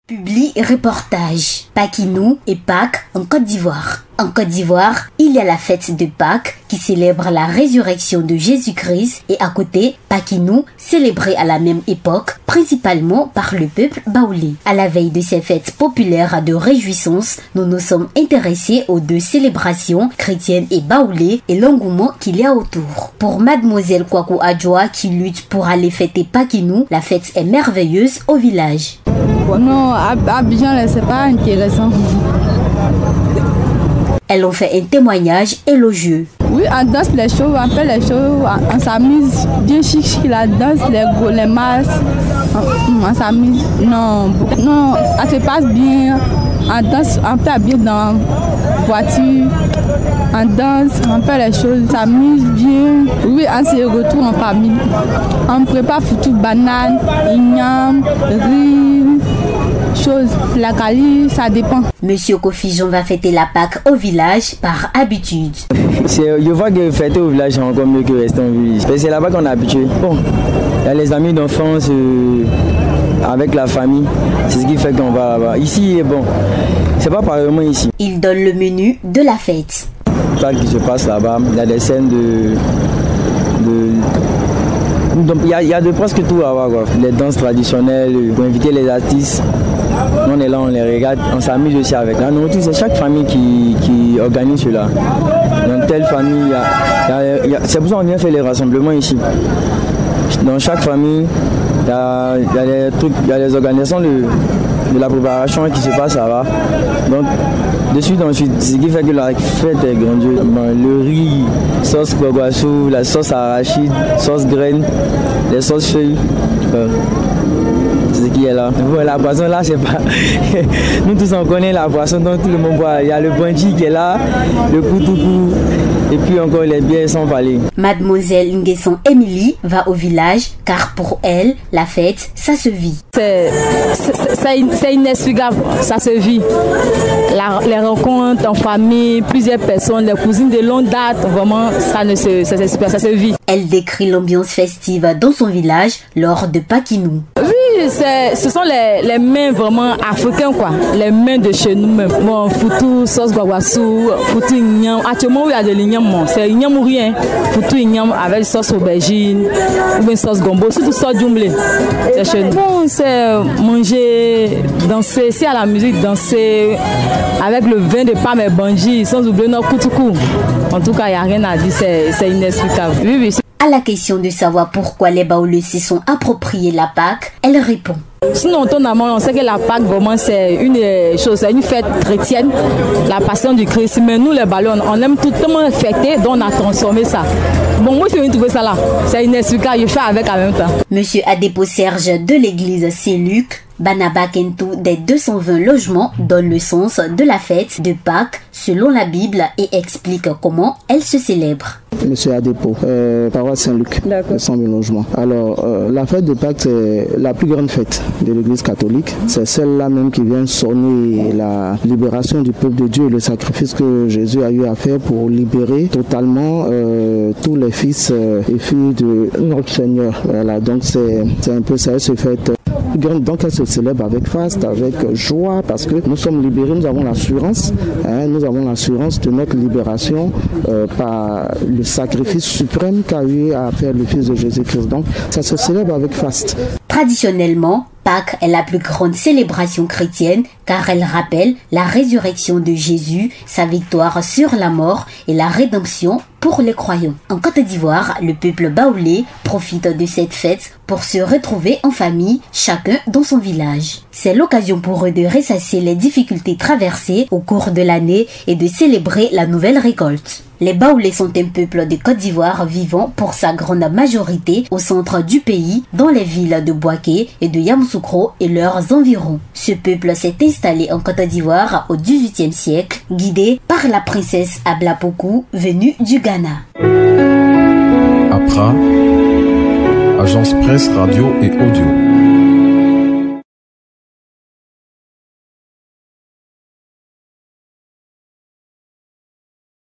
Publie reportage. Pakinou et Pâques en Côte d'Ivoire. En Côte d'Ivoire, il y a la fête de Pâques qui célèbre la résurrection de Jésus-Christ et à côté, Pakinou, célébré à la même époque, principalement par le peuple baoulé. À la veille de ces fêtes populaires de réjouissance, nous nous sommes intéressés aux deux célébrations chrétiennes et baoulées et l'engouement qu'il y a autour. Pour Mademoiselle Kwaku Adjoa qui lutte pour aller fêter Pakinou, la fête est merveilleuse au village. Non, à Abidjan, c'est pas intéressant. Elles ont fait un témoignage élogieux. Oui, on danse les shows, on fait les shows, on s'amuse bien chic, la danse, les masses, on s'amuse. Non, ça se passe bien, on danse, on fait bien dans la voiture, on danse, on fait les choses, on s'amuse bien. Oui, on se retrouve en famille. On prépare foutu banane, igname, riz. La Cali, ça dépend. Monsieur Kofi Jean va fêter la Pâques au village par habitude. Je vois que fêter au village c'est encore mieux que rester en ville. C'est là-bas qu'on est habitué. Bon, il y a les amis d'enfance avec la famille. C'est ce qui fait qu'on va là-bas. Ici, bon, c'est pas pareillement ici. Il donne le menu de la fête. Pâques qui se passe là-bas, il y a des scènes donc il y a de presque tout à voir, quoi. Les danses traditionnelles, pour inviter les artistes. On est là, on les regarde, on s'amuse aussi avec. La nourriture, c'est chaque famille qui organise cela. Dans telle famille, c'est pour ça qu'on vient faire les rassemblements ici. Dans chaque famille, il y a les organisations de la préparation qui se passe là-bas. Donc, de suite ensuite, ce qui fait que la fête est grandiose. Le riz, sauce guaguassou, la sauce arachide, sauce graine, les sauces feuilles. C'est ce qui est là. Bon, la boisson là, c'est pas. Nous tous on connaît la boisson, donc tout le monde boit. Il y a le bungee qui est là, le koutoukou, et puis encore les bières sans parler. Mademoiselle Nguesson Émilie va au village car pour elle, la fête, ça se vit. C'est inexplicable, ça se vit. Les rencontres en famille, plusieurs personnes, les cousines de longue date, vraiment, ça se vit. Elle décrit l'ambiance festive dans son village lors de Pakinou. Oui, ce sont les mains vraiment africains, quoi. Les mains de chez nous-mêmes. Bon, foutu, sauce guaguassou, foutu ignam. Actuellement, il y a de l'ignam, c'est ignam ou rien. Foutu ignam avec sauce aubergine, ou bien sauce gombo, surtout sauce jumblé. C'est chez nous. Bon, c'est manger, danser, c'est à la musique, danser avec le vin de Pam et Banji, sans oublier notre koutoukou. En tout cas, il n'y a rien à dire, c'est inexplicable. Oui, oui. À la question de savoir pourquoi les Baoulés se sont appropriés la Pâques, elle répond. Sinon, on sait que la Pâques, vraiment, c'est une chose, c'est une fête chrétienne, la passion du Christ. Mais nous, les Baoulés, on aime tout le monde fêter, donc on a transformé ça. Bon, moi, je viens de trouver ça là. C'est inexplicable, je fais avec en même temps. Monsieur Adepo Serge de l'église Saint-Luc, Banaba Kentou des 220 logements donne le sens de la fête de Pâques selon la Bible et explique comment elle se célèbre. Monsieur Adepo, paroisse Saint-Luc, 220 logements. Alors, la fête de Pâques, c'est la plus grande fête de l'église catholique. C'est celle-là même qui vient sonner la libération du peuple de Dieu, le sacrifice que Jésus a eu à faire pour libérer totalement tous les fils et filles de notre Seigneur. Voilà, donc c'est un peu ça, cette fête. Donc elle se célèbre avec faste, avec joie, parce que nous sommes libérés, nous avons l'assurance, de notre libération par le sacrifice suprême qu'a eu à faire le Fils de Jésus-Christ. Donc ça se célèbre avec faste. Traditionnellement, Pâques est la plus grande célébration chrétienne car elle rappelle la résurrection de Jésus, sa victoire sur la mort et la rédemption pour les croyants. En Côte d'Ivoire, le peuple baoulé profite de cette fête pour se retrouver en famille, chacun dans son village. C'est l'occasion pour eux de ressasser les difficultés traversées au cours de l'année et de célébrer la nouvelle récolte. Les Baoulés sont un peuple de Côte d'Ivoire vivant pour sa grande majorité au centre du pays, dans les villes de Bouaké et de Yamoussoukro et leurs environs. Ce peuple s'est installé en Côte d'Ivoire au XVIIIe siècle, guidé par la princesse Ablapoku, venue du Ghana. Accra, agence presse, radio et audio.